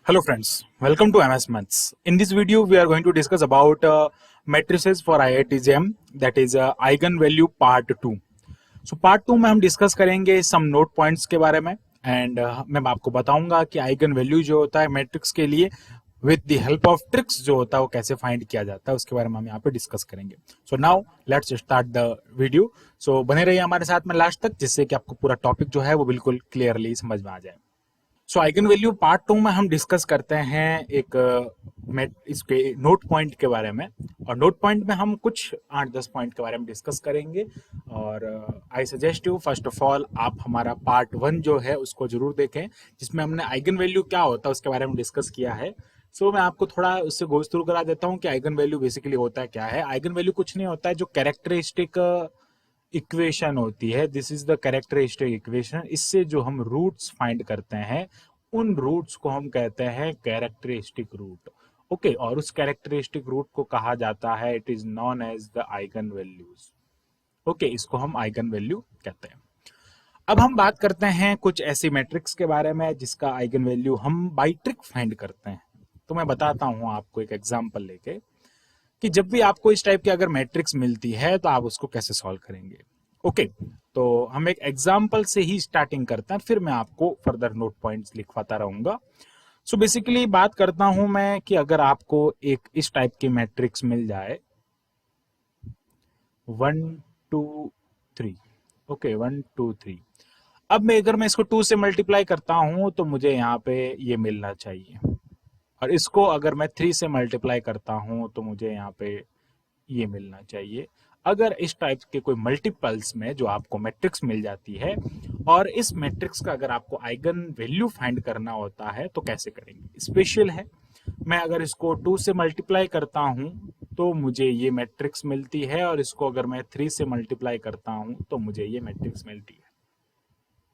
Hello friends, welcome to MS Maths. In this video, we are going to discuss about matrices for IIT JAM, that is eigenvalue part 2. So part 2 में हम discuss करेंगे सम note points के बारे में and मैं आपको बताऊंगा कि आइगन वैल्यू जो होता है मैट्रिक्स के लिए with the help of tricks जो होता है वो कैसे फाइंड किया जाता है उसके बारे में हम यहाँ पे डिस्कस करेंगे. So now let's start the video. So बने रहिए हमारे साथ में लास्ट तक जिससे कि आपको पूरा टॉपिक जो है वो बिल्कुल क्लियरली समझ में आ जाए. सो आइगन वैल्यू पार्ट 2 में हम डिस्कस करते हैं एक इसके नोट पॉइंट के बारे में और नोट पॉइंट में हम कुछ 8-10 पॉइंट के बारे में डिस्कस करेंगे और I suggest you first of all आप हमारा पार्ट 1 जो है उसको जरूर देखें जिसमें हमने आइगन वैल्यू क्या होता है उसके बारे में डिस्कस किया है. सो मैं आपको थोड़ा उससे गोज थ्रू करा देता हूँ कि आइगन वैल्यू बेसिकली होता है क्या है. आइगन वैल्यू कुछ नहीं होता है, जो कैरेक्टरिस्टिक इक्वेशन होती है, this is the characteristic equation. इससे जो हम रूट्स फाइंड करते हैं उन रूट्स को हम कहते हैं कैरेक्टरिस्टिक रूट. ओके, और उस कैरेक्टरिस्टिक रूट को कहा जाता है, it is known as the eigen values. Okay, इसको हम आइगन वैल्यू कहते हैं. अब हम बात करते हैं कुछ ऐसी मैट्रिक्स के बारे में जिसका आइगन वैल्यू हम बाई ट्रिक फाइंड करते हैं. तो मैं बताता हूं आपको एक एग्जांपल लेके कि जब भी आपको इस टाइप की अगर मैट्रिक्स मिलती है तो आप उसको कैसे सॉल्व करेंगे. ओके, तो हम एक एग्जांपल से ही स्टार्टिंग करते हैं, फिर मैं आपको फर्दर नोट पॉइंट्स लिखवाता रहूंगा. सो बेसिकली बात करता हूं मैं कि अगर आपको एक इस टाइप की मैट्रिक्स मिल जाए 1 2 3. ओके, 1 2 3. अब मैं इसको 2 से मल्टीप्लाई करता हूं तो मुझे यहाँ पे ये मिलना चाहिए और इसको अगर मैं 3 से मल्टीप्लाई करता हूं तो मुझे यहाँ पे ये मिलना चाहिए. अगर इस टाइप के कोई मल्टीपल्स में जो आपको मैट्रिक्स मिल जाती है और इस मैट्रिक्स का अगर आपको आइगन वैल्यू फाइंड करना होता है तो कैसे करेंगे. स्पेशल है, मैं अगर इसको 2 से मल्टीप्लाई करता हूं तो मुझे ये मैट्रिक्स मिलती है और इसको अगर मैं 3 से मल्टीप्लाई करता हूं तो मुझे ये मैट्रिक्स मिलती है.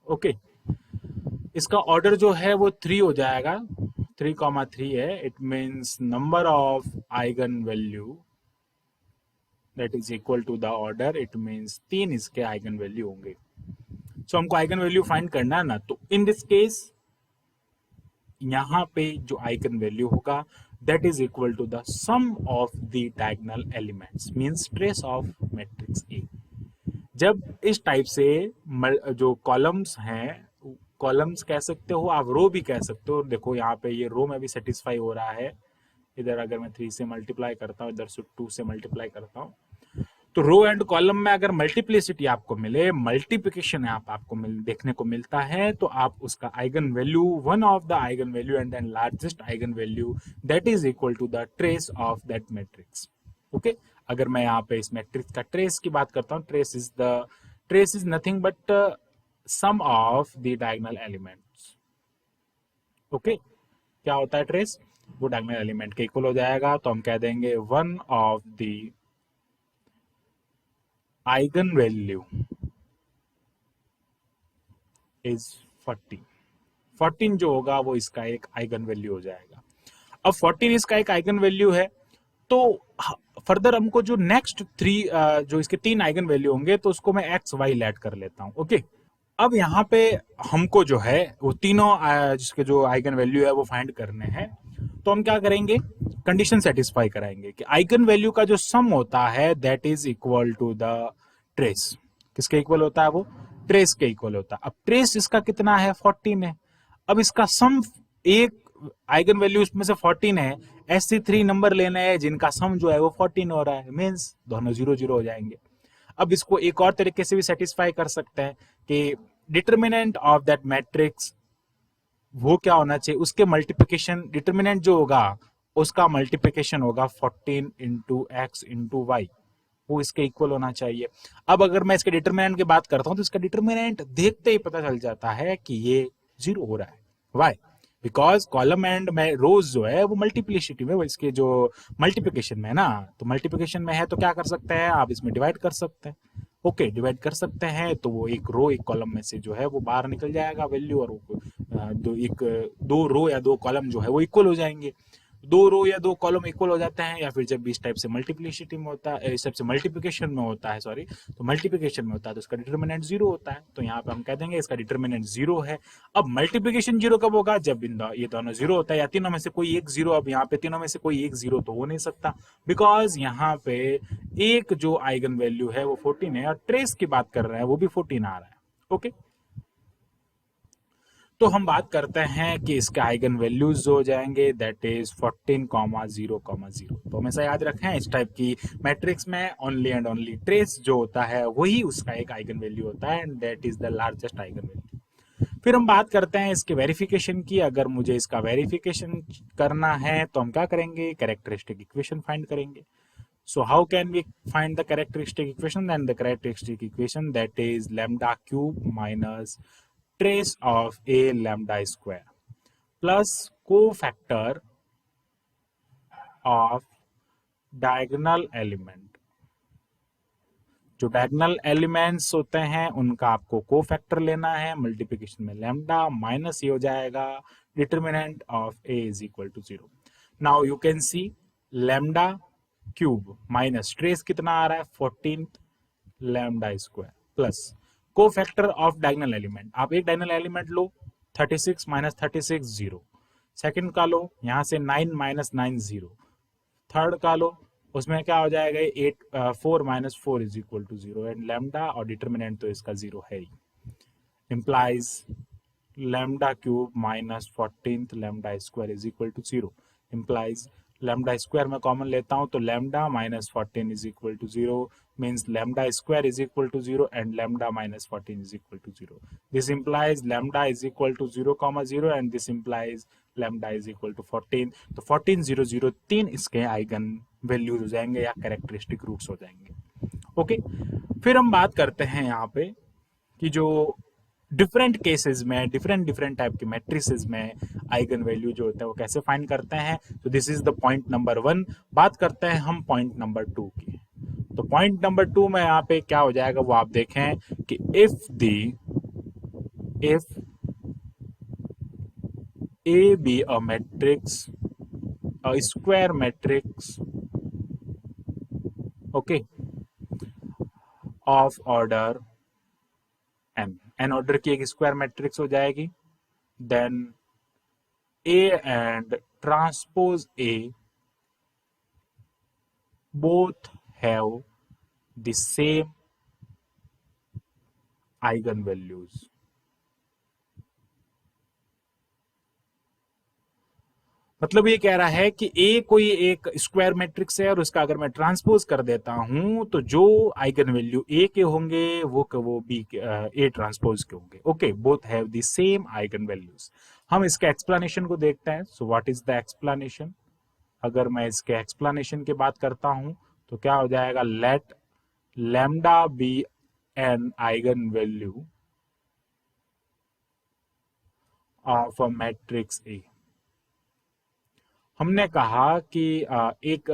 ओके, इसका ऑर्डर जो है वो 3 हो जाएगा, 3,3 है. It means number of eigen value that is equal to the order, it means 3 इसके आइगन वैल्यू होंगे. सो हमको आइगन वैल्यू फाइंड करना है ना, तो इन दिस केस यहाँ पे जो आइगन वैल्यू होगा that is equal to the sum of the diagonal elements means trace of matrix A. जब इस टाइप से जो कॉलम्स हैं, कॉलम्स कह सकते हो आप, रो भी कह सकते हो. देखो यहाँ पे ये रो में भी सेटिस्फाई हो रहा है. इधर अगर मैं 3 से मल्टीप्लाई करता हूँ, इधर से 2 से मल्टीप्लाई करता हूँ, तो रो एंड कॉलम में अगर मल्टीप्लिसिटी आपको मिले, मल्टीप्लिकेशन आपको देखने को मिलता है, तो आप उसका eigen value, one of the eigen value and then largest eigen value that is equal to the trace of that matrix. Okay, अगर मैं यहाँ पे इस मैट्रिक्स का ट्रेस की बात करता हूँ, trace is nothing but sum of the diagonal elements. Okay, क्या होता है ट्रेस? वो डायगोनल एलिमेंट के इक्वल हो जाएगा, तो हम कह देंगे one of the eigen value is 14 जो होगा वो इसका एक आइगन वैल्यू हो जाएगा. अब 14 इसका एक आइगन वैल्यू है, तो फर्दर हमको जो नेक्स्ट 3 जो इसके 3 आइगन वैल्यू होंगे तो उसको मैं एक्स वाई लेट कर लेता हूं. ओके, अब यहाँ पे हमको जो है वो तीनों जिसके जो आइगन वैल्यू है वो फाइंड करने हैं. तो हम क्या करेंगे, कंडीशन सेटिस्फाई कराएंगे कि आइगन वैल्यू का जो सम होता है that is equal to the trace. किसके इक्वल होता है वो? ट्रेस के इक्वल होता है. अब ट्रेस इसका कितना है? 14 है. अब इसका सम, एक आइगन वैल्यू इसमें से 14 है, ऐसे 3 नंबर लेने हैं जिनका सम जो है वो 14 हो रहा है, मीन्स दोनों 0 हो जाएंगे. अब इसको एक और तरीके से भी सेटिस्फाई कर सकते हैं कि डिटर्मिनेंट ऑफ दैट मैट्रिक्स वो क्या होना चाहिए, उसके मल्टीप्लिकेशन, डिटर्मिनेंट जो होगा उसका मल्टीप्लिकेशन होगा 14 इंटू एक्स इंटू वाई, वो इसके इक्वल होना चाहिए. अब अगर मैं इसके डिटर्मिनेंट की बात करता हूं तो इसका डिटर्मिनेंट देखते ही पता चल जाता है कि ये 0 हो रहा है. वाई? बिकॉज कॉलम एंड में रोज जो है वो मल्टीप्लिसिटी में, वो इसके जो मल्टीप्लिकेशन में है ना, तो मल्टीप्लिकेशन में है तो क्या कर सकते हैं आप, इसमें डिवाइड कर सकते हैं. ओके, डिवाइड कर सकते हैं तो वो एक रो एक कॉलम में से जो है वो बाहर निकल जाएगा वैल्यू, और दो रो या दो कॉलम जो है वो इक्वल हो जाएंगे. दो रो या दो कॉलम इक्वल हो जाते हैं, या फिर जब भी इस टाइप से मल्टीप्लिसिटी में होता है, इस टाइप से मल्टीप्लिकेशन में होता है, सॉरी, तो मल्टीप्लिकेशन में होता है तो इसका डिटर्मिनेंट जीरो होता है, तो यहाँ पे हम कह देंगे इसका डिटर्मिनेंट जीरो है। अब मल्टीप्लिकेशन जीरो कब होगा, जब ये दोनों जीरो होता है या तीनों में से कोई एक जीरो। अब यहाँ पे तीनों में से कोई एक जीरो तो हो नहीं सकता, बिकॉज यहाँ पे एक जो आइगन वैल्यू है वो 14 है और ट्रेस की बात कर रहे हैं वो भी 14 आ रहा है। ओके, तो हम बात करते हैं कि इसके आइगन वैल्यूज जो हो जाएंगे दैट इज 14, 0, 0। तो हमेशा याद रखें इस टाइप की मैट्रिक्स में ओनली एंड ओनली ट्रेस जो होता है वही उसका एक आइगन वैल्यू होता है, and that is the largest eigen value. फिर हम बात करते हैं इसके वेरिफिकेशन की। अगर मुझे इसका वेरिफिकेशन करना है तो हम क्या करेंगे, कैरेक्टरिस्टिक इक्वेशन फाइंड करेंगे। So how can we find the characteristic equation? Then the characteristic equation that is lambda cube minus trace of a lambda square plus cofactor of diagonal element। जो diagonal elements होते हैं उनका आपको cofactor लेना है, multiplication में lambda minus ये हो जाएगा determinant of A is equal to zero. Now you can see lambda cube minus trace कितना आ रहा है 14 lambda square plus cofactor of diagonal element. आप एक डायगोनल एलिमेंट लो 36 माइनस 36 जीरो, सेकंड का लो यहां से 9 माइनस 9 जीरो, थर्ड का लो उसमें क्या हो जाएगा 4 - 4 is equal to zero, and lambda और डिटर्मिनेंट तो इसका जीरो है ही, implies lambda cube minus 14 lambda square is equal to zero, implies lambda square में कॉमन लेता हूं तो lambda minus 14 is equal to zero, means lambda square is equal to zero and lambda minus 14 is equal to zero. This implies lambda is equal to 0, 0 and this implies lambda is equal to 14। तो 14, 0, 0 तीन इसके eigen values हो जाएंगे या characteristic roots हो जाएंगे। Okay, फिर हम बात करते हैं यहाँ पे कि जो डिफरेंट केसेस में डिफरेंट डिफरेंट टाइप के मैट्रिसेस में आइगन वैल्यू जो होते हैं वो कैसे फाइंड करते हैं। तो this is the point number 1। बात करते हैं हम पॉइंट नंबर 2 की। तो पॉइंट नंबर 2 में यहाँ पे क्या हो जाएगा वो आप देखें कि if A be a matrix, a square matrix, okay, of order n order की एक स्क्वायर मैट्रिक्स हो जाएगी, then A and transpose A both have the same eigenvalues। मतलब ये कह रहा है कि ए कोई एक स्क्वायर मैट्रिक्स है और उसका अगर मैं ट्रांसपोज कर देता हूं तो जो आइगन वैल्यू ए के होंगे वो बी के ए ट्रांसपोज के होंगे। Okay, both have the same eigen values. हम इसके एक्सप्लेनेशन को देखते हैं। So what is the explanation. अगर मैं इसके एक्सप्लेनेशन की बात करता हूं तो क्या हो जाएगा, let lambda be an eigen value of a matrix A. हमने कहा कि एक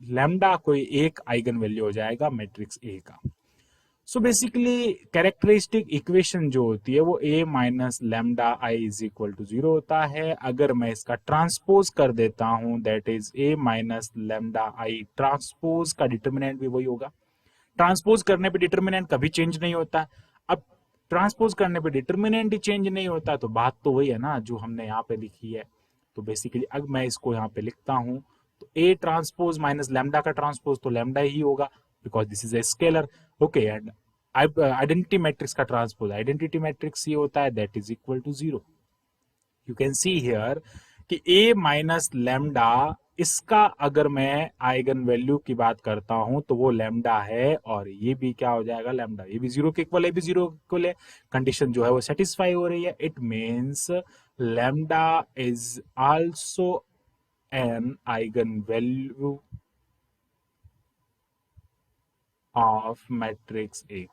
लैम्डा कोई एक आइगन वैल्यू हो जाएगा मैट्रिक्स ए का। सो बेसिकली कैरेक्टरिस्टिक इक्वेशन जो होती है वो A minus lambda I is equal to zero होता है। अगर मैं इसका ट्रांसपोज कर देता हूं that is A minus lambda I, transpose का डिटर्मिनेंट भी वही होगा। ट्रांसपोज करने पे डिटर्मिनेंट कभी चेंज नहीं होता। अब ट्रांसपोज करने पे डिटर्मिनेंट ही चेंज नहीं होता तो बात तो वही है ना जो हमने यहाँ पे लिखी है। तो बेसिकली अगर मैं इसको यहाँ पे लिखता हूं तो ए ट्रांसपोज माइनस लैम्डा का ट्रांसपोज तो लैम्डा ही होगा because this is a scalar. Okay, and identity matrix का ट्रांसपोज आइडेंटिटी मैट्रिक्स ये होता है that is equal to zero. You can see here कि ए माइनस लैम्डा, इसका अगर मैं आइगन वैल्यू की बात करता हूं तो वो लैम्डा है और ये भी क्या हो जाएगा लैम्डा, ये भी जीरो के इक्वल है, भी जीरो के इक्वल है। कंडीशन जो है वो सेटिस्फाई हो रही है। It means lambda is also an eigen value of matrix A.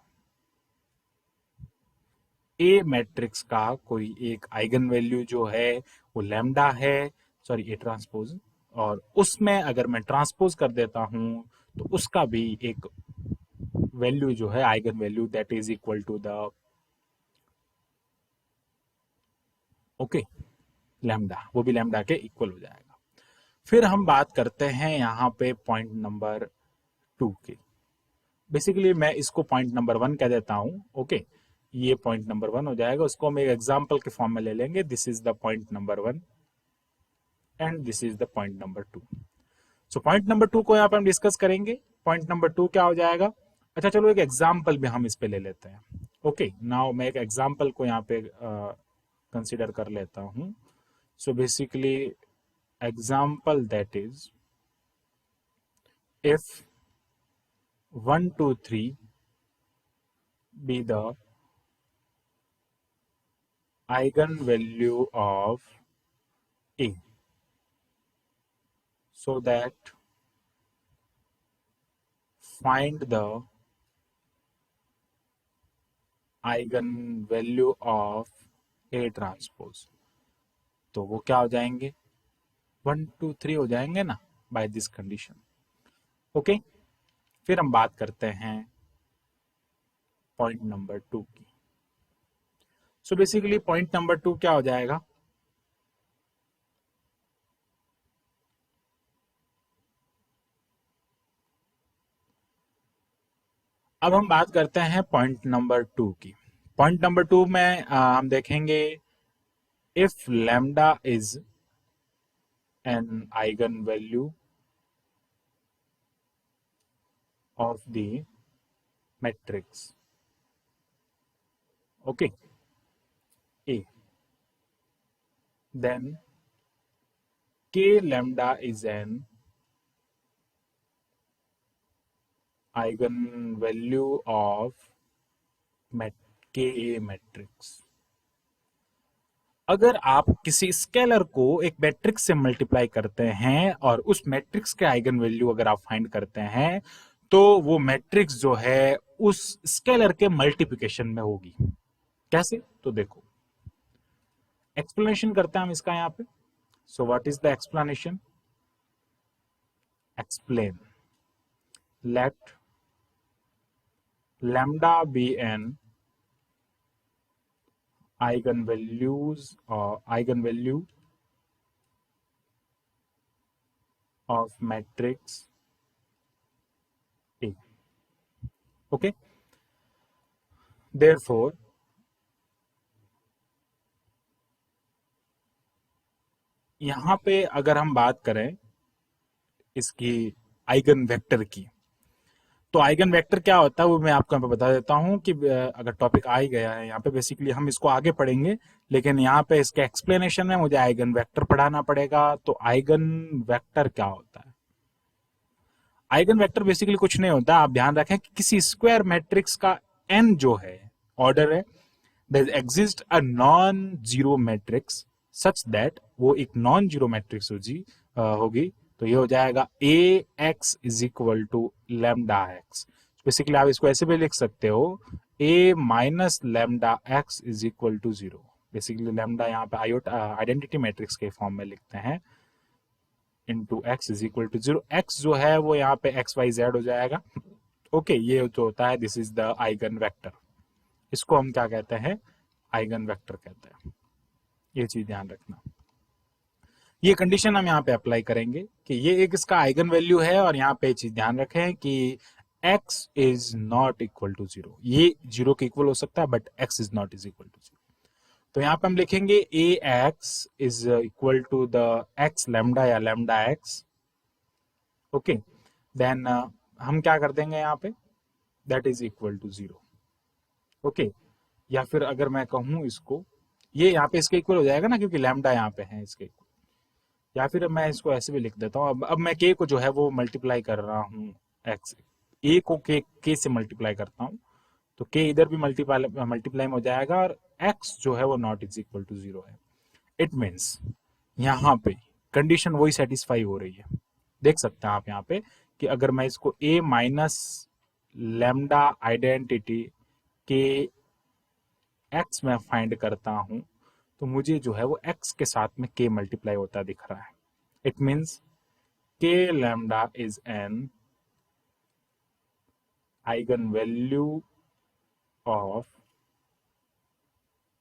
A matrix का कोई एक आइगन वैल्यू जो है वो लैम्डा है, सॉरी ए ट्रांसपोज, और उसमें अगर मैं ट्रांसपोज कर देता हूं तो उसका भी एक वैल्यू जो है eigen value that is equal to the okay lambda, वो भी लैम्डा के इक्वल हो जाएगा। फिर हम बात करते हैं यहाँ पे पॉइंट नंबर 2 की। बेसिकली मैं इसको पॉइंट नंबर 1 कह देता हूँ। ओके, ये पॉइंट नंबर 1 हो जाएगा। उसको हम एक एग्जाम्पल के फॉर्म में ले लेंगे। This is the point number 1 and this is the point number 2। So point number 2 को यहाँ पे हम डिस्कस करेंगे। पॉइंट नंबर 2 क्या हो जाएगा? अच्छा चलो, एक एग्जाम्पल भी हम इस पे ले लेते हैं। ओके, नाउ मैं एक एग्जाम्पल को यहाँ पे कंसिडर कर लेता हूँ। So basically example, that is, if 1 2 3 be the eigenvalue of A, so that find the eigenvalue of A transpose। तो वो क्या हो जाएंगे? 1 2 3 हो जाएंगे ना, बाय दिस कंडीशन। ओके, फिर हम बात करते हैं पॉइंट नंबर 2 की। सो बेसिकली पॉइंट नंबर 2 क्या हो जाएगा? अब हम बात करते हैं पॉइंट नंबर 2 की। पॉइंट नंबर 2 में हम देखेंगे if lambda is an eigenvalue of the matrix, okay, A, then k lambda is an eigenvalue of ka matrix। अगर आप किसी स्केलर को एक मैट्रिक्स से मल्टीप्लाई करते हैं और उस मैट्रिक्स के आइगन वैल्यू अगर आप फाइंड करते हैं, तो वो मैट्रिक्स जो है उस स्केलर के मल्टीप्लिकेशन में होगी। कैसे? तो देखो, एक्सप्लेनेशन करते हैं हम इसका यहाँ पे। So what is the explanation? Explain, let lambda be an eigenvalue of matrix A। Okay, therefore यहां पे अगर हम बात करें इसकी आइगन वेक्टर की, तो आइगन वेक्टर क्या होता है वो मैं आपको यहाँ पे बता देता हूँ कि अगर टॉपिक आ ही गया है यहाँ पे, बेसिकली हम इसको आगे पढ़ेंगे, लेकिन यहाँ पे इसके एक्सप्लेनेशन में मुझे आइगन वेक्टर पढ़ाना पड़ेगा। तो आइगन वेक्टर क्या होता है? आइगन वेक्टर बेसिकली कुछ नहीं होता। आप ध्यान रखें कि किसी स्क्वायर मैट्रिक्स का एन जो है ऑर्डर है, there exist a non zero matrix such that, वो एक नॉन जीरो मैट्रिक्स होगी। तो ये हो जाएगा A x is equal to lambda x. Basically आप इसको ऐसे भी लिख सकते हो, A minus lambda x is equal to zero. Basically lambda यहाँ पे आइडेंटिटी मैट्रिक्स के फॉर्म में लिखते हैं, into x is equal to zero. X जो है वो यहाँ पे एक्स वाई जेड हो जाएगा। ओके, ये जो होता है this is the eigen vector. इसको हम क्या कहते हैं? आइगन वेक्टर कहते हैं। ये चीज ध्यान रखना। ये कंडीशन हम यहाँ पे अप्लाई करेंगे कि ये एक इसका आइगन वैल्यू है, और यहाँ पे चीज ध्यान रखें कि x is not equal to zero. ये जीरो के इक्वल हो सकता है, but x is not is equal to zero. तो यहाँ पे हम लिखेंगे A x is equal to the x lambda या लेमडा एक्स। ओके, देन हम क्या कर देंगे यहाँ पे, that is equal to zero. Okay, या फिर अगर मैं कहूं इसको, ये यहाँ पे इसके इक्वल हो जाएगा ना, क्योंकि लैम्डा यहाँ पे है इसके इक्वल। या फिर मैं इसको ऐसे भी लिख देता हूँ। अब मैं के को जो है वो मल्टीप्लाई कर रहा हूँ एक्स, ए को के से मल्टीप्लाई करता हूँ, तो के इधर भी मल्टीप्लाई में हो जाएगा, और एक्स जो है वो not is equal to zero है। इट मीन्स यहाँ पे कंडीशन वही सेटिस्फाई हो रही है। देख सकते हैं आप यहाँ पे कि अगर मैं इसको ए माइनस लेमडा आइडेंटिटी के एक्स में फाइंड करता हूं, तो मुझे जो है वो एक्स के साथ में के मल्टीप्लाई होता दिख रहा है। इट मीन्स के lambda is an eigen value of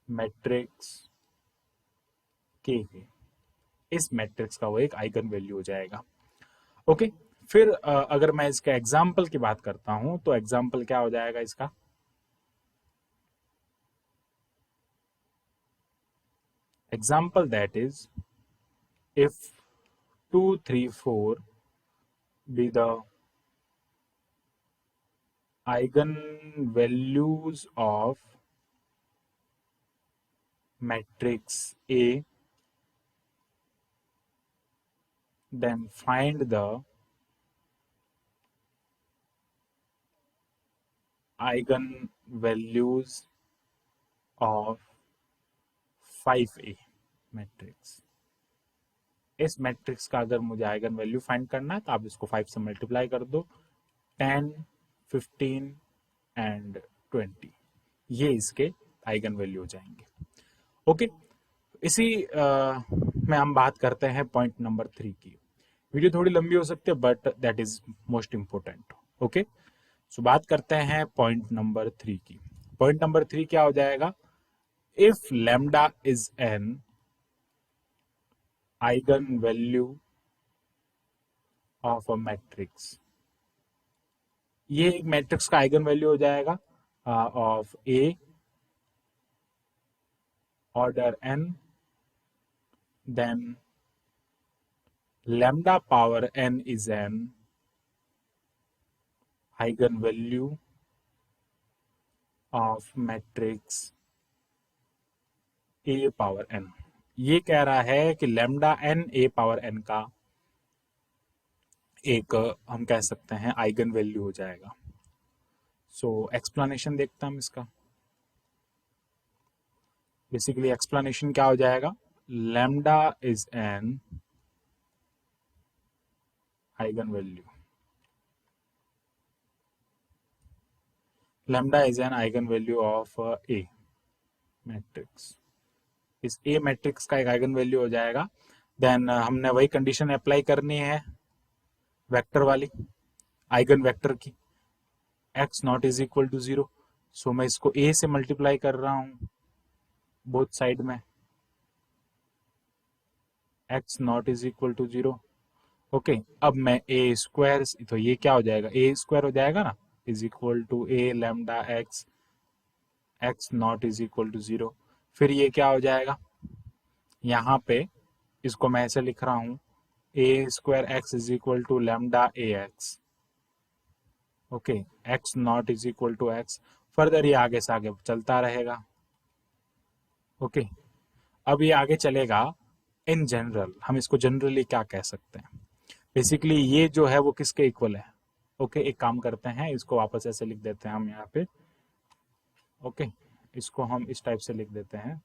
matrix के। इस मैट्रिक्स का वो एक आइगन वैल्यू हो जाएगा। ओके, फिर अगर मैं इसका एग्जाम्पल की बात करता हूं तो एग्जाम्पल क्या हो जाएगा इसका, example that is if 2 3 4 be the eigenvalues of matrix A, then find the eigenvalues of 5A matrix. इस मैट्रिक्स का अगर मुझे आइगन वैल्यू फाइंड करना है तो आप इसको 5 से मल्टीप्लाई कर दो, 10 15 एंड 20, ये इसके आइगन वैल्यू हो जाएंगे। ओके, इसी में हम बात करते हैं पॉइंट नंबर 3 की। वीडियो थोड़ी लंबी हो सकती है but that is most important. Okay, so बात करते हैं पॉइंट नंबर 3 की। पॉइंट नंबर 3 क्या हो जाएगा, if lambda is an eigen value of a matrix, ये एक मैट्रिक्स का आइगन वैल्यू हो जाएगा of A order n, then lambda power n is an eigenvalue of matrix a power n। ये कह रहा है कि lambda n a power n का एक हम कह सकते हैं आइगन वैल्यू हो जाएगा। सो एक्सप्लेनेशन देखते हैं हम इसका। बेसिकली एक्सप्लेनेशन क्या हो जाएगा, lambda is an eigen value, lambda is an eigen value of a matrix. इस ए मैट्रिक्स का एक आइगन वैल्यू हो जाएगा। देन हमने वही कंडीशन अप्लाई करनी है वेक्टर वाली, आइगन वेक्टर की, x not is equal to 0। So मैं इसको a से मल्टीप्लाई कर रहा हूं बोथ साइड में, x not is equal to 0। Okay, अब मैं a स्क्वायर, तो ये क्या हो जाएगा, a स्क्वायर हो जाएगा ना, is equal to a lambda x, x not is equal to 0। फिर ये क्या हो जाएगा, यहाँ पे इसको मैं ऐसे लिख रहा हूं, a square x is equal to lambda ax। Okay, x not is equal to x। Further ये आगे से आगे चलता रहेगा। ओके, अब ये आगे चलेगा इन जनरल, हम इसको जनरली क्या कह सकते हैं, बेसिकली ये जो है वो किसके इक्वल है। ओके, एक काम करते हैं, इसको वापस ऐसे लिख देते हैं हम यहाँ पे। ओके, इसको हम इस टाइप से लिख देते हैं,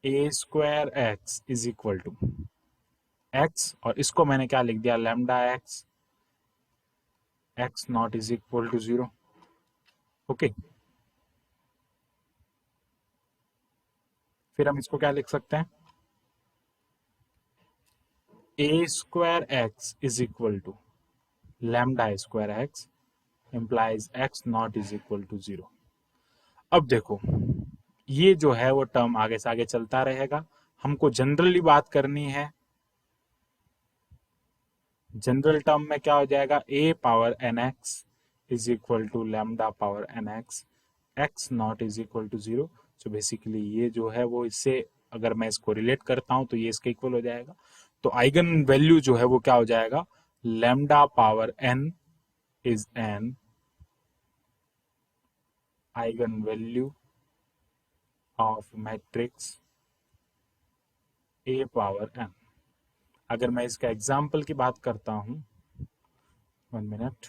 A square x is equal to x, और इसको मैंने क्या लिख दिया, lambda x, x not is equal to 0। Okay, फिर हम इसको क्या लिख सकते हैं, A square x is equal to lambda square x implies x not is equal to 0। अब देखो, ये जो है वो टर्म आगे से आगे चलता रहेगा, हमको जनरली बात करनी है। जनरल टर्म में क्या हो जाएगा, a power n x is equal to lambda power n x, x not is equal to 0। So basically ये जो है वो इससे अगर मैं इसको रिलेट करता हूं तो ये इसके इक्वल हो जाएगा। तो आइगन वैल्यू जो है वो क्या हो जाएगा, lambda power n is an eigen value of matrix a power n। अगर मैं इसका एग्जाम्पल की बात करता हूं, 1 मिनट,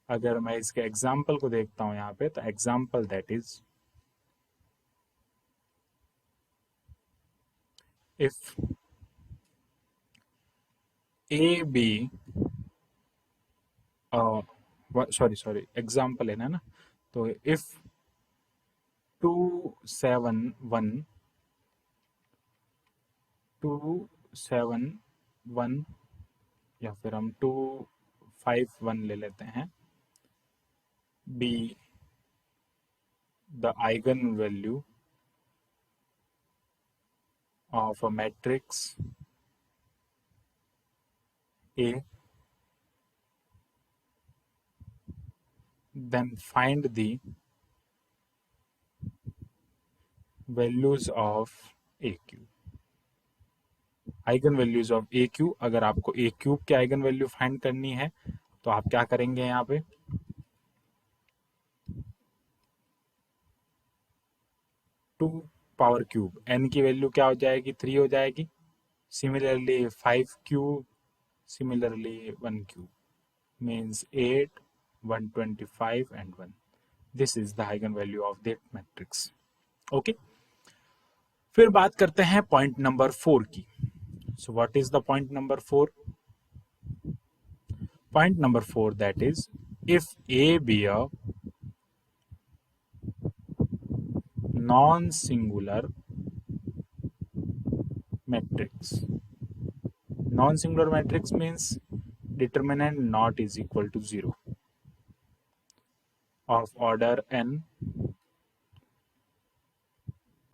अगर मैं इसके एग्जाम्पल को देखता हूं यहाँ पे, तो example that is if A B, sorry example है ना, तो इफ 2 7 1 2 7 1, या फिर हम 2 5 1 ले लेते हैं, be the eigen value of a matrix A, then find the values of AQ. Eigen values of AQ, अगर आपको A क्यूब के आइगन वैल्यू फाइंड करनी है तो आप क्या करेंगे, यहाँ पे 2 पावर क्यूब, n की वैल्यू क्या हो जाएगी, 3 हो जाएगी. Similarly 5 cube, similarly 1 cube means 8, 125 and 1. This is the eigenvalue of that matrix. Okay. फिर बात करते हैं पॉइंट नंबर 4 की. So what is the point number 4? Point number 4, that is, if A be a non-singular matrix. Non-singular matrix means determinant not is equal to 0 of order n,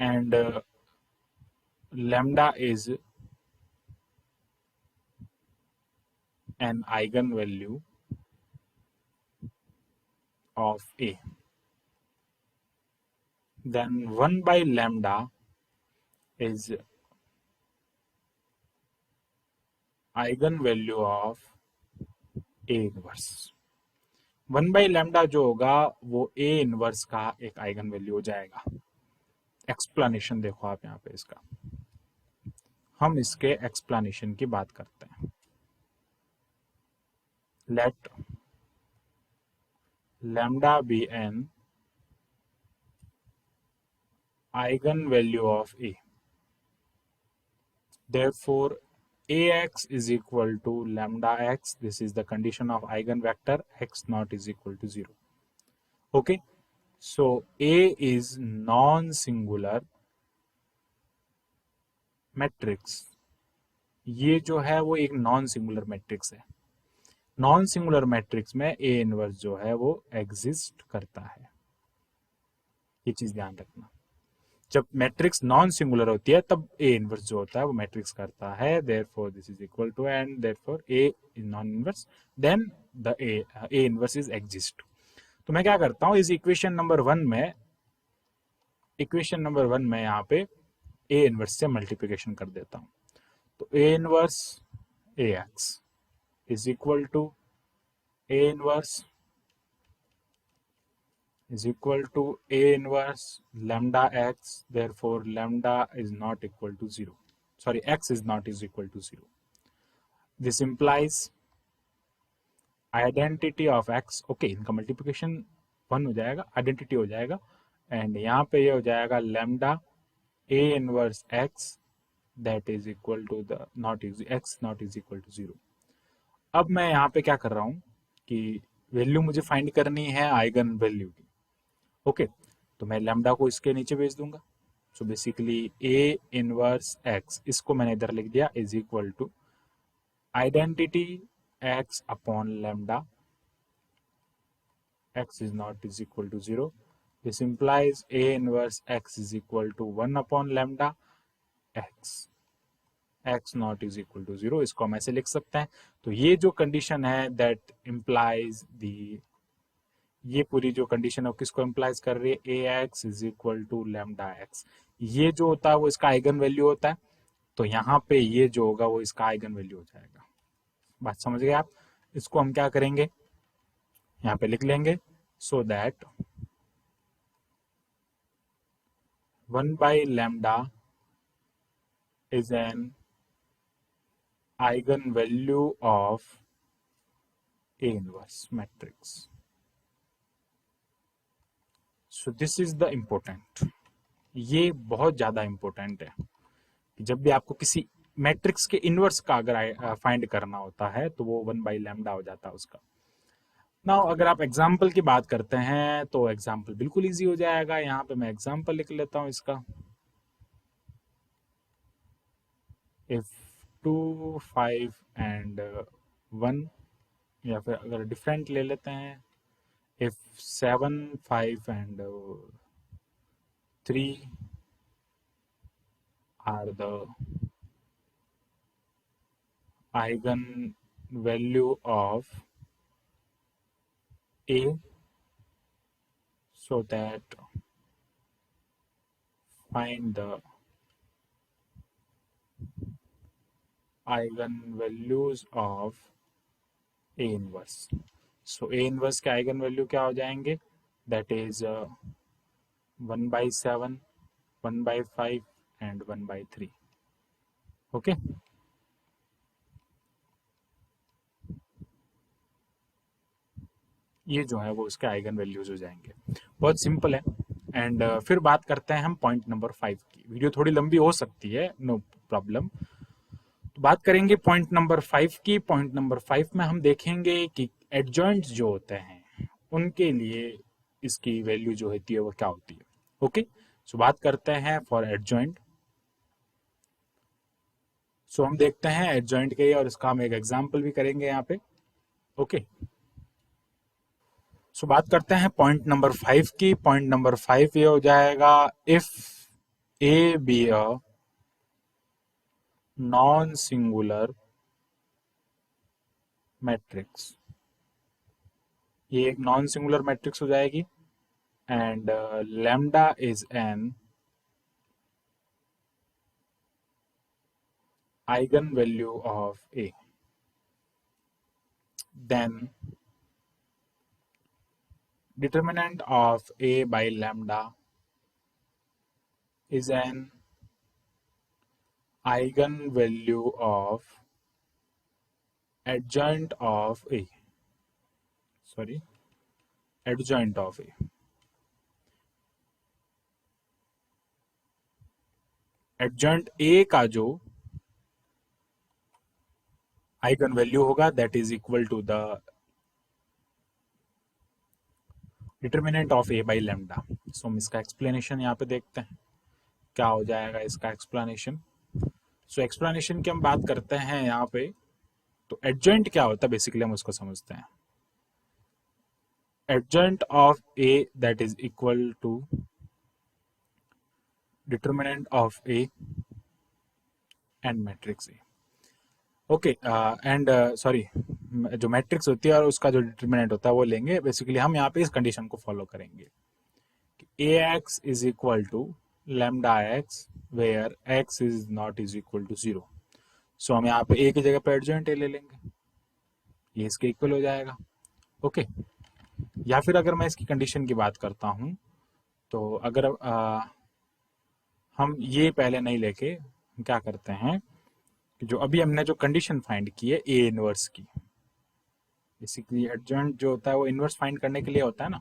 and lambda is an eigenvalue of A, then 1 by lambda is eigenvalue of A inverse. 1 by lambda जो होगा वो A inverse का एक eigen value हो जाएगा. Explanation देखो आप यहाँ पे इसका, हम इसके एक्सप्लेनेशन की बात करते हैं. Let lambda be an eigen value of A, therefore ax is equal to lambda x. This is the condition of eigenvector x not is equal to 0. Okay, so A is non-singular matrix. ये जो है वो एक non singular matrix है. Non singular matrix में A inverse जो है वो एग्जिस्ट करता है. ये चीज ध्यान रखना, जब मैट्रिक्स नॉन सिंगुलर होती है तब ए इनवर्स जो होता है वो मैट्रिक्स करता है. Therefore this is equal to, and therefore A is non inverse, then the A inverse is exist. तो मैं क्या करता हूँ, इस इक्वेशन नंबर 1 में, यहाँ पे ए इनवर्स से मल्टीप्लिकेशन कर देता हूँ. तो A inverse A x is equal to A inverse lambda x, therefore lambda is not equal to 0. Sorry, x is not is equal to 0. This implies identity of x. Okay, इनका multiplication 1 हो जाएगा, identity हो जाएगा, and यहाँ पे ये हो जाएगा lambda A inverse x that is equal to the x not is equal to 0. अब मैं यहाँ पे क्या कर रहा हूँ कि वैल्यू मुझे फाइंड करनी है आइगन वैल्यू की. ओके, तो मैं लैम्डा को इसके नीचे भेज दूंगा. So basically A inverse x, इसको मैंने इधर लिख दिया, is equal to identity x upon lambda. X is not is equal to 0. This implies A inverse x is equal to 1 upon lambda x. x not is equal to 0, इसको हम ऐसे लिख सकते हैं. तो ये जो कंडीशन है दैट इम्प्लाइज दी, ये पूरी जो कंडीशन है किसको इम्प्लाइज कर रही है, A x is equal to lambda x. ये जो होता है वो इसका आइगन वैल्यू होता है. तो यहाँ पे ये जो होगा वो इसका आइगन वैल्यू हो जाएगा. बात समझ गए आप. इसको हम क्या करेंगे, यहाँ पे लिख लेंगे, so that 1 by lambda is an eigenvalue of A inverse matrix. So this is the important. ये बहुत ज्यादा इंपॉर्टेंट है कि जब भी आपको किसी मैट्रिक्स के इनवर्स का अगर फाइंड करना होता है तो वो 1 by lambda हो जाता है उसका. नाउ अगर आप एग्जाम्पल की बात करते हैं तो एग्जाम्पल बिल्कुल इजी हो जाएगा. यहाँ पे मैं एग्जाम्पल लिख लेता हूँ इसका. इफ 2, 5 एंड 1, या फिर अगर डिफरेंट ले लेते हैं, if 7, 5 and 3 are the eigenvalue of A, so that find the eigenvalues of A inverse. So A inverse के eigenvalue क्या हो जाएंगे? That is 1/7, 1/5 and 1/3. ओके, ये जो है वो उसके आइगन वैल्यूज हो जाएंगे। बहुत सिंपल है। एंड फिर बात करते हैं हम पॉइंट नंबर 5 की। वीडियो थोड़ी लंबी हो सकती है, नो प्रॉब्लम। तो बात करेंगे पॉइंट नंबर 5 की। पॉइंट नंबर 5 में हम देखेंगे कि एडजॉइंट्स जो होते हैं उनके लिए इसकी वैल्यू जो होती है वो क्या होती है। ओके, सो बात करते हैं फॉर एडजॉइंट। सो हम देखते हैं एडजॉइंट के, और इसका हम एक एग्जाम्पल भी करेंगे यहाँ पे। ओके, सो बात करते हैं पॉइंट नंबर 5 की। पॉइंट नंबर 5 ये हो जाएगा, if A be a non singular matrix. ये एक नॉन सिंगुलर मैट्रिक्स हो जाएगी, and lambda is an eigen value of A, then determinant of A by lambda is an eigenvalue of adjoint of A. Sorry, adjoint of A. Adjoint A का जो eigen value होगा that is equal to the determinant of A by lambda. So हम इसका explanation यहाँ पे देखते हैं क्या हो जाएगा इसका एक्सप्लेनेशन। सो एक्सप्लेनेशन की हम बात करते हैं यहाँ पे। तो एडजॉइंट क्या होता है बेसिकली हम उसको समझते हैं। Adjoint of A that is equal to determinant of A and matrix A. Okay, and sorry, जो मैट्रिक्स होती है और उसका जो डिटर्मिनेंट होता है वो लेंगे। बेसिकली हम यहाँ पे इस कंडीशन को फॉलो करेंगे कि A x is equal to lambda x where x is not is equal to 0। So हम यहाँ पे ए की जगह पे एडजॉइंट ए ले लेंगे, ये इसके इक्वल हो जाएगा। ओके, या फिर अगर मैं इसकी कंडीशन की बात करता हूँ, तो अगर हम ये पहले नहीं लेके हम क्या करते हैं कि जो अभी हमने जो कंडीशन फाइंड की है ए इनवर्स की, बेसिकली एडजॉइंट जो होता है वो इनवर्स फाइंड करने के लिए होता है ना।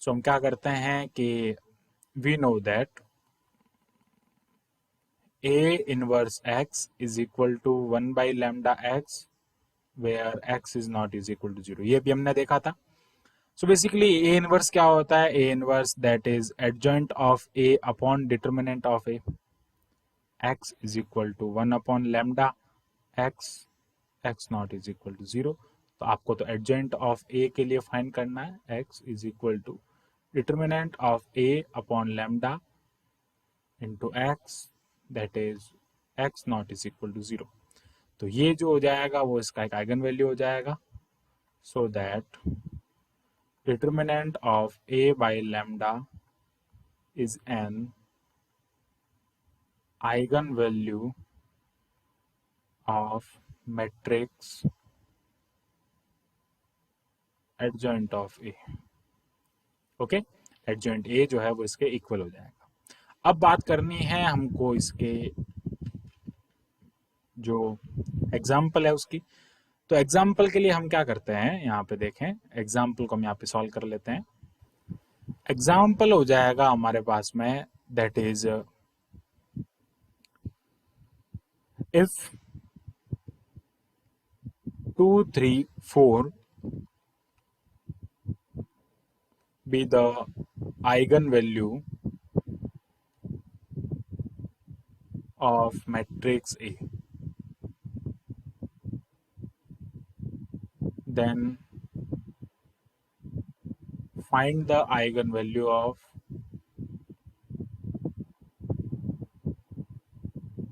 सो हम क्या करते हैं कि we know that A inverse x is equal to 1/λx where x is not is equal to 0। ये भी हमने देखा था। सो बेसिकली ए इनवर्स क्या होता है? A inverse that is adjoint of A upon determinant of A, x is equal to 1/λ x, x not is equal to 0। तो आपको तो एडजॉइंट ऑफ ए के लिए फाइंड करना है x is equal to determinant of A upon lambda into x, that is x not is equal to 0। तो ये जो हो जाएगा वो इसका एक आइगन वैल्यू हो जाएगा। So that determinant of A by lambda is an eigen value of matrix adjoint of A. Okay, adjoint A जो है वो इसके इक्वल हो जाएगा। अब बात करनी है हमको इसके जो एग्जाम्पल है उसकी। तो एग्जाम्पल के लिए हम क्या करते हैं, यहाँ पे देखें एग्जाम्पल को हम यहाँ पे सॉल्व कर लेते हैं। एग्जाम्पल हो जाएगा हमारे पास में that is if 2 3 4 be the eigenvalue of matrix A, then find the eigenvalue of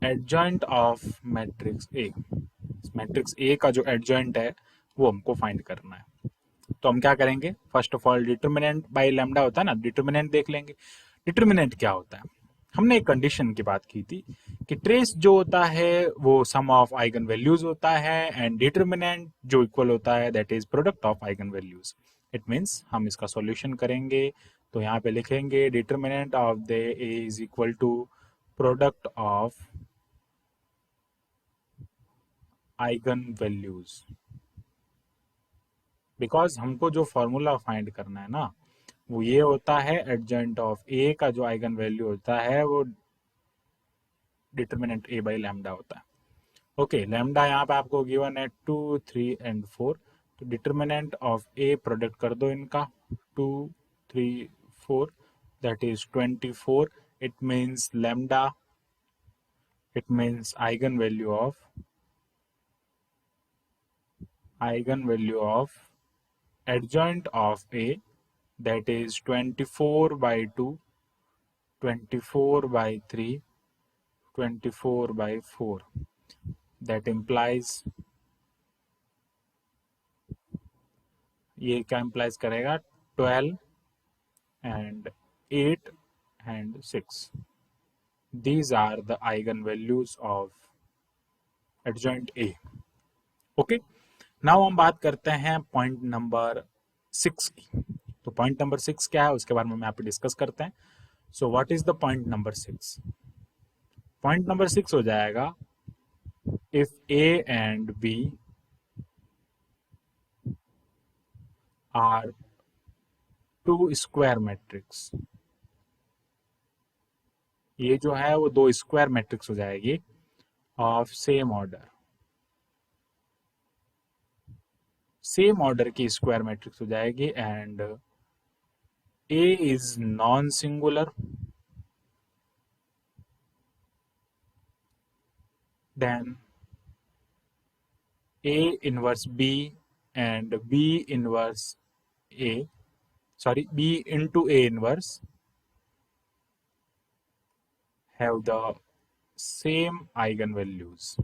adjoint of matrix A, matrix A का जो एडजॉइंट है वो हमको फाइंड करना है। तो हम क्या करेंगे, first of all determinant by lambda होता है ना, डिटर्मिनेंट देख लेंगे। डिटर्मिनेंट क्या होता है, हमने एक कंडीशन की बात की थी कि ट्रेस जो होता है वो सम ऑफ आइगन वैल्यूज होता है एंड डिटर्मिनेंट जो इक्वल होता है that is product of eigen values. It means हम इसका सॉल्यूशन करेंगे तो यहाँ पे लिखेंगे determinant of the A is equal to product of eigen values. Because हमको जो फॉर्मूला फाइंड करना है ना वो ये होता है, एडजॉइंट ऑफ ए का जो आइगन वैल्यू होता है वो डिटर्मिनेंट ए बाई लैम्डा होता है। ओके, लैम्डा यहाँ पे आपको गिवन है 2, 3 एंड 4। तो डिटर्मिनेंट ऑफ ए प्रोडक्ट कर दो इनका, 2, 3, 4, that is 24। It means lambda, it means eigen value of adjoint of A, that is 24 by 2, 24 by 3, 24 by 4. That implies, ये क्या implies करेगा, 12 and 8 and 6. These are the eigenvalues of adjoint A. Okay. Now हम बात करते हैं point number 6 की। तो point number 6 क्या है उसके बारे में यहाँ पे डिस्कस करते हैं। So what is the point number 6? Point number 6 हो जाएगा, if A and B are two square matrix, ये जो है वो दो स्क्वायर मैट्रिक्स हो जाएगी of same order, same order की स्क्वायर मैट्रिक्स हो जाएगी and A is non singular, then A inverse B and B inverse A, sorry, B into A inverse have the same eigenvalues.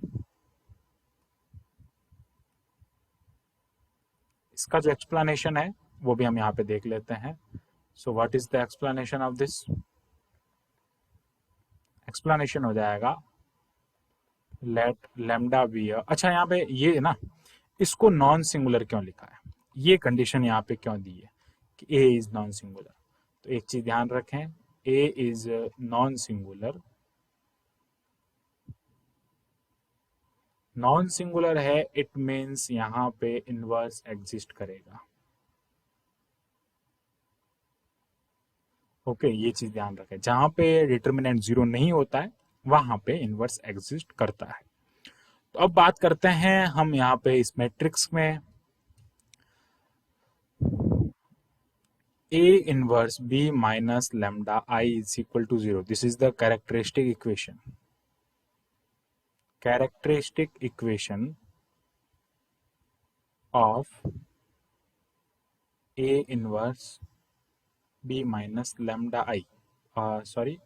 इसका जो explanation है वो भी हम यहाँ पे देख लेते हैं। So what is the explanation of this? Explanation हो जाएगा, लेट लैम्डा बी, अच्छा यहाँ पे ये ना, इसको नॉन सिंगुलर क्यों लिखा है, ये कंडीशन यहाँ पे क्यों दी है कि ए इज नॉन सिंगुलर? तो एक चीज ध्यान रखें, A is non singular, non singular है इट मीन्स यहाँ पे इनवर्स एग्जिस्ट करेगा। ओके, ये चीज ध्यान रखें, जहां पे डिटर्मिनेंट 0 नहीं होता है वहां पे इनवर्स एग्जिस्ट करता है। तो अब बात करते हैं हम यहाँ पे इस मैट्रिक्स में A inverse B minus lambda I is equal to 0. This is the characteristic equation. Characteristic equation of A inverse B minus lambda I. Sorry,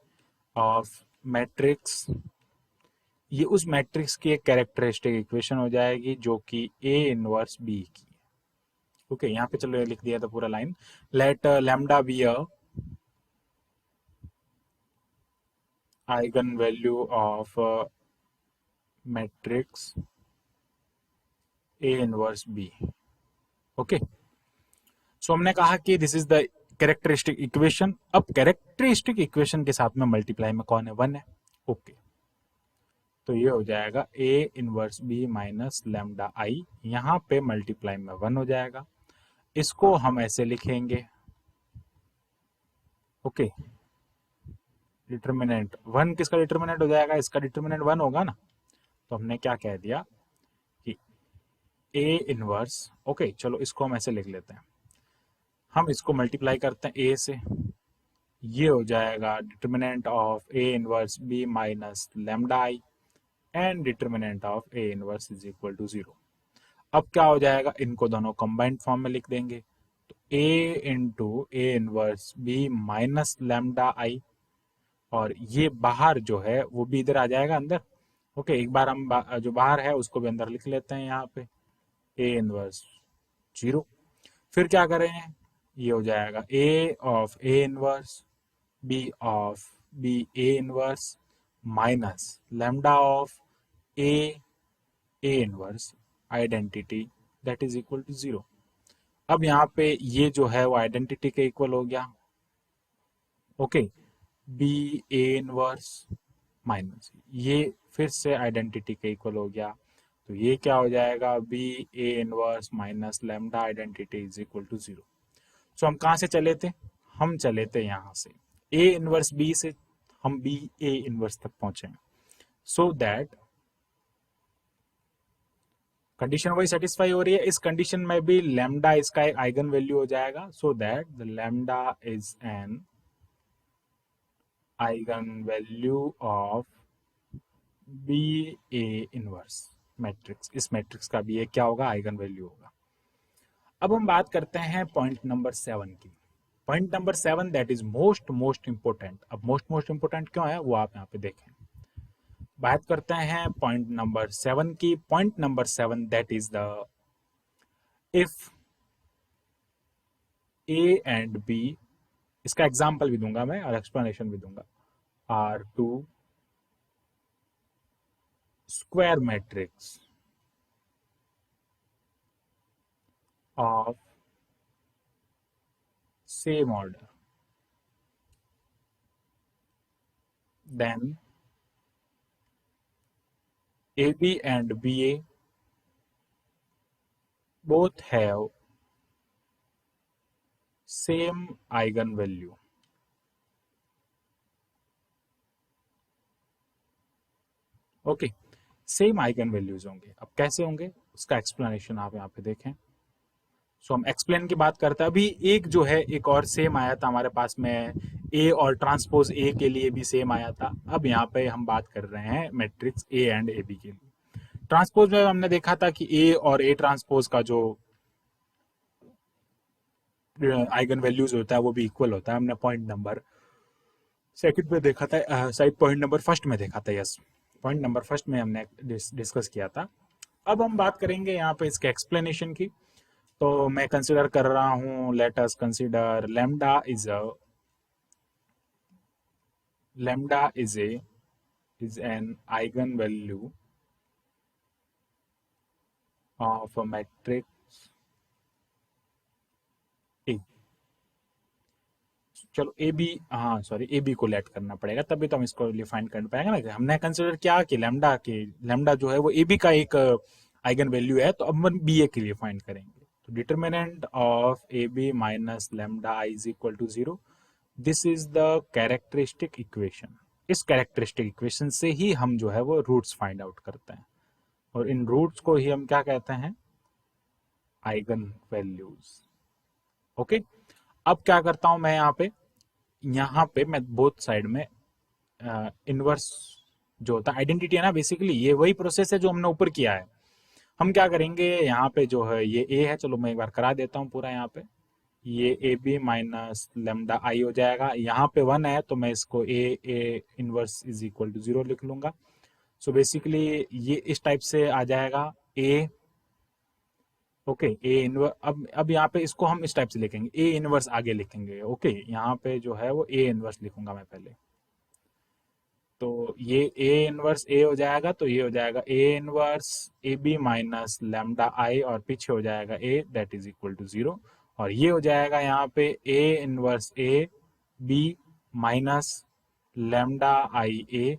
of matrix, ये उस मैट्रिक्स की एक कैरेक्टरिस्टिक इक्वेशन हो जाएगी जो कि A इनवर्स B की। Okay, यहाँ पे चलो ये लिख दिया था पूरा line, let lambda be a eigen value of matrix A inverse B। Okay, so हमने कहा कि this is the characteristic equation. अब कैरेक्टरिस्टिक इक्वेशन के साथ में मल्टीप्लाई में कौन है, 1 है। ओके, तो ये हो जाएगा A inverse B minus lambda I, यहाँ पे मल्टीप्लाई में 1 हो जाएगा। इसको हम ऐसे लिखेंगे, ओके, डिटर्मिनेंट 1 किसका डिटर्मिनेंट हो जाएगा, इसका डिटर्मिनेंट 1 होगा ना। तो हमने क्या कह दिया कि A इनवर्स, ओके चलो इसको हम ऐसे लिख लेते हैं, हम इसको मल्टीप्लाई करते हैं A से, ये हो जाएगा determinant of A inverse B minus lambda I and determinant of A inverse is equal to 0। अब क्या हो जाएगा, इनको दोनों कंबाइंड फॉर्म में लिख देंगे, तो A into A inverse B minus lambda I, और ये बाहर जो है वो भी इधर आ जाएगा अंदर, ओके, एक बार हम जो बाहर है उसको भी अंदर लिख लेते हैं यहाँ पे, ए इनवर्स 0। फिर क्या करें, ये हो जाएगा A of A inverse B of B A inverse minus lambda of A A inverse identity that is equal to 0। अब यहाँ पे ये जो है वो आइडेंटिटी के इक्वल हो गया। Okay, B A inverse minus ये फिर से आइडेंटिटी के इक्वल हो गया, तो ये क्या हो जाएगा, B A inverse minus lambda identity is equal to 0। So हम कहाँ से चले थे, हम चले थे यहाँ से ए इनवर्स बी से हम बी ए इनवर्स तक पहुंचे, सो दैट कंडीशन वही सेटिस्फाई हो रही है। इस कंडीशन में भी लेमडा इसका एक आइगन वैल्यू हो जाएगा, so that the lambda is an eigen value of B A inverse matrix. इस मैट्रिक्स का भी ये क्या होगा, आइगन वैल्यू होगा। अब हम बात करते हैं पॉइंट नंबर 7 की। Point number 7 that is most most important. अब मोस्ट इंपोर्टेंट क्यों है वो आप यहाँ पे देखें। बात करते हैं पॉइंट नंबर 7 की। Point number 7 that is the if A and B, इसका एग्जाम्पल भी दूंगा मैं और एक्सप्लेनेशन भी दूंगा, are two square matrix of same order, then AB and BA both have same eigenvalue. Okay, same eigen values होंगे। अब कैसे होंगे उसका एक्सप्लेनेशन आप यहाँ पे देखें। सो हम एक्सप्लेन की बात करते हैं। अभी एक जो है एक और सेम आया था हमारे पास में, ए और ट्रांसपोज ए के लिए भी सेम आया था। अब यहाँ पे हम बात कर रहे हैं matrix A and A B के लिए। ट्रांसपोज में हमने देखा था कि ए और ए ट्रांसपोज का जो आइगन वैल्यूज होता है वो भी इक्वल होता है। हमने पॉइंट नंबर सेकंड में देखा था, शायद पॉइंट नंबर फर्स्ट में देखा था, यस पॉइंट नंबर फर्स्ट में हमने डिस्कस किया था। अब हम बात करेंगे यहाँ पे इसके एक्सप्लेनेशन की। तो मैं कंसिडर कर रहा हूँ, let us consider lambda is an eigenvalue of a matrix A। चलो ए बी, हाँ सॉरी ए बी को लेट करना पड़ेगा तभी तो हम इसको डिफाइन कर पाएंगे ना कि हमने कंसिडर किया कि लैम्डा जो है वो ए बी का एक आइगन वैल्यू है, तो अब हम बी ए के लिए फाइंड करेंगे। तो determinant of A B minus lambda I is equal to 0, this is the characteristic equation. इस कैरेक्टरिस्टिक इक्वेशन से ही हम जो है वो रूट्स फाइंड आउट करते हैं, और इन रूट्स को ही हम क्या कहते हैं, आइगन वैल्यूज। ओके, अब क्या करता हूं मैं यहाँ पे मैं बोथ साइड में इनवर्स जो होता है आइडेंटिटी है ना, बेसिकली ये वही प्रोसेस है जो हमने ऊपर किया है। हम क्या करेंगे, यहाँ पे जो है ये ए है, चलो मैं एक बार करा देता हूँ पूरा। यहाँ पे ये A B minus lambda I हो जाएगा। यहाँ पे 1 है तो मैं इसको A inverse is equal to 0 लिख लूंगा। सो बेसिकली ये इस टाइप से आ जाएगा ए। ओके, ए इनवर्स, अब यहाँ पे इसको हम इस टाइप से लिखेंगे, ए इनवर्स आगे लिखेंगे। ओके, यहाँ पे जो है वो ए इनवर्स लिखूंगा मैं पहले। तो ये ए इनवर्स ए हो जाएगा, तो ये हो जाएगा A inverse A B minus lambda I, और पीछे हो जाएगा A that is equal to 0, और ये हो जाएगा यहाँ पे A inverse A B minus lambda I A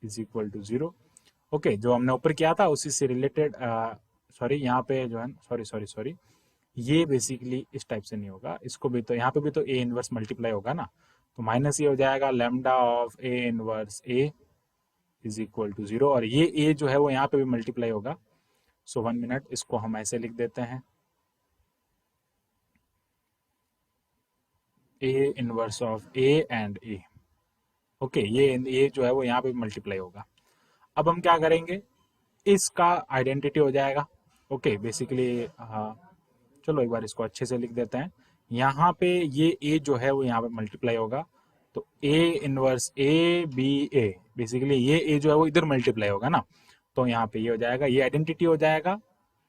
is equal to 0। Okay, जो हमने ऊपर किया था उसी से रिलेटेड, सॉरी यहाँ पे जो है, सॉरी ये बेसिकली इस टाइप से नहीं होगा, इसको भी तो यहाँ पे भी तो ए इनवर्स मल्टीप्लाई होगा ना, तो माइनस ये हो जाएगा lambda of A inverse A is equal to 0, और ये ए जो है वो यहाँ पे भी मल्टीप्लाई होगा। सो 1 मिनट, इसको हम ऐसे लिख देते हैं, A inverse of A and A. Okay, ये जो है वो यहाँ पे मल्टीप्लाई होगा। अब हम क्या करेंगे, इसका आइडेंटिटी हो जाएगा। ओके, बेसिकली चलो एक बार इसको अच्छे से लिख देते हैं। यहाँ पे ये ए जो है वो यहाँ पे मल्टीप्लाई होगा, तो A inverse A B A, basically ये ए जो है वो इधर मल्टीप्लाई होगा ना, तो यहाँ पे ये हो जाएगा, ये आइडेंटिटी हो जाएगा,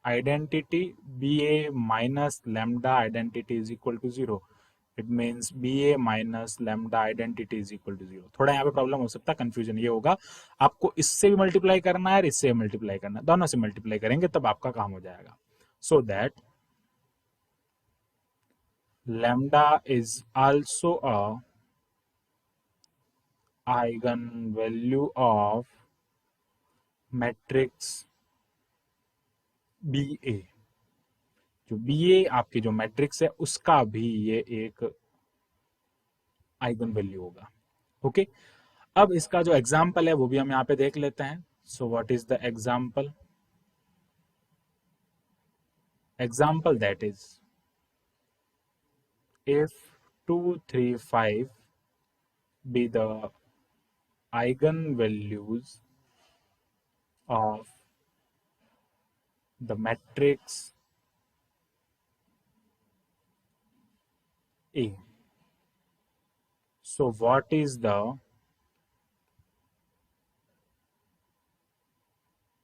identity B A minus lambda identity is equal to 0, it means B A minus lambda identity is equal to 0। थोड़ा यहाँ पे प्रॉब्लम हो सकता है, कंफ्यूजन ये होगा, आपको इससे भी मल्टीप्लाई करना है और इससे मल्टीप्लाई करना है, दोनों से मल्टीप्लाई करेंगे तब आपका काम हो जाएगा। So that lambda is also a eigenvalue of matrix BA। जो BA आपकी जो मैट्रिक्स है उसका भी ये एक आइगन वैल्यू होगा। ओके, अब इसका जो एग्जाम्पल है वो भी हम यहाँ पे देख लेते हैं। So what is the example? Example that is if 2 3 5 be the eigenvalues of the matrix A, so what is the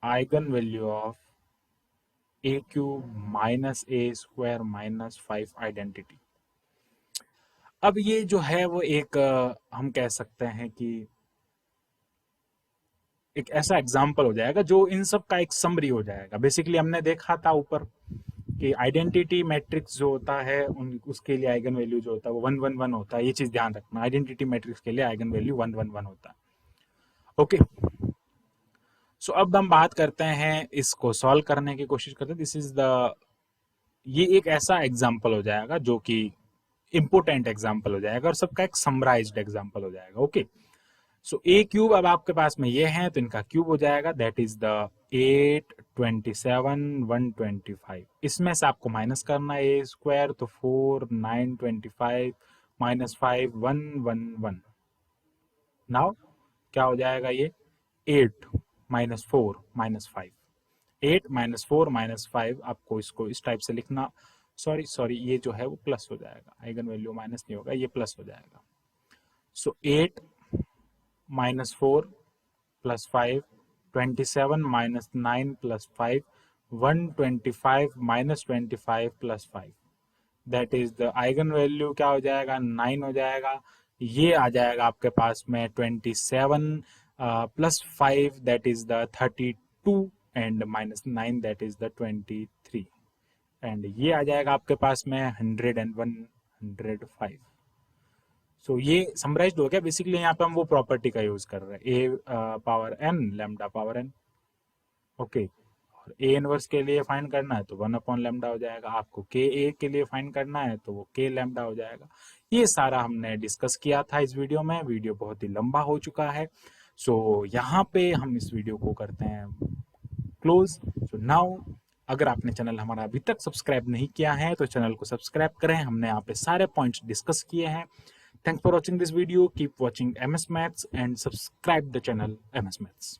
eigenvalue of a cube minus a square minus 5 identity? अब ये जो है वो एक हम कह सकते हैं कि एक ऐसा एग्जाम्पल हो जाएगा जो इन सब का एक समरी हो जाएगा। बेसिकली हमने देखा था ऊपर कि आइडेंटिटी मैट्रिक्स जो होता है उसके लिए आइगन वैल्यू जो होता है वो 1 1 1 होता है। ये चीज ध्यान रखना, आइडेंटिटी मैट्रिक्स के लिए आइगन वैल्यू 1 1 1 होता है। ओके, सो अब हम बात करते हैं, इसको सॉल्व करने की कोशिश करते हैं। दिस इज द, ये एक ऐसा एग्जाम्पल हो जाएगा जो कि इंपोर्टेंट एग्जाम्पल हो जाएगा और सबका एक समराइज्ड एग्जाम्पल हो जाएगा। ओके, सो ए क्यूब अब आपके पास में ये है तो इनका क्यूब हो जाएगा, दैट इज द 8 27 125। इसमें से आपको माइनस करना है ए स्क्वायर, तो 4 9 25 माइनस 5 1 1 1। नाउ क्या हो जाएगा? ये 8 माइनस 4 माइनस 5, 8 माइनस 4 माइनस 5, आपको इसको इस टाइप से लिखना, सॉरी ये जो है वो प्लस हो जाएगा, आइगन वैल्यू माइनस नहीं होगा, ये प्लस हो जाएगा। सो 8 minus 4 plus 5, 27 minus 9 plus 5, 125 minus 25 plus 5, that is the eigen value क्या हो जाएगा? 9 हो जाएगा। ये आ जाएगा आपके पास में 27 plus 5 that is the 32 and minus 9 that is the 23, and ये आ जाएगा आपके पास में 101 105। सो ये समराइज्ड हो गया। बेसिकली यहाँ पे हम वो प्रॉपर्टी का यूज कर रहे हैं, A power n lambda power n. Okay, और ए इनवर्स के लिए फाइंड करना है तो 1 अपॉन लैम्डा हो जाएगा, आपको के ए के लिए फाइंड करना है तो वो के लैम्डा हो जाएगा। ये सारा हमने डिस्कस किया था इस वीडियो में। वीडियो बहुत ही लंबा हो चुका है, सो यहाँ पे हम इस वीडियो को करते हैं क्लोज। सो नाउ अगर आपने चैनल हमारा अभी तक सब्सक्राइब नहीं किया है तो चैनल को सब्सक्राइब करें। हमने यहाँ पे सारे पॉइंट्स डिस्कस किए हैं। Thanks for watching this video. Keep watching MS Maths and subscribe the channel MS Maths.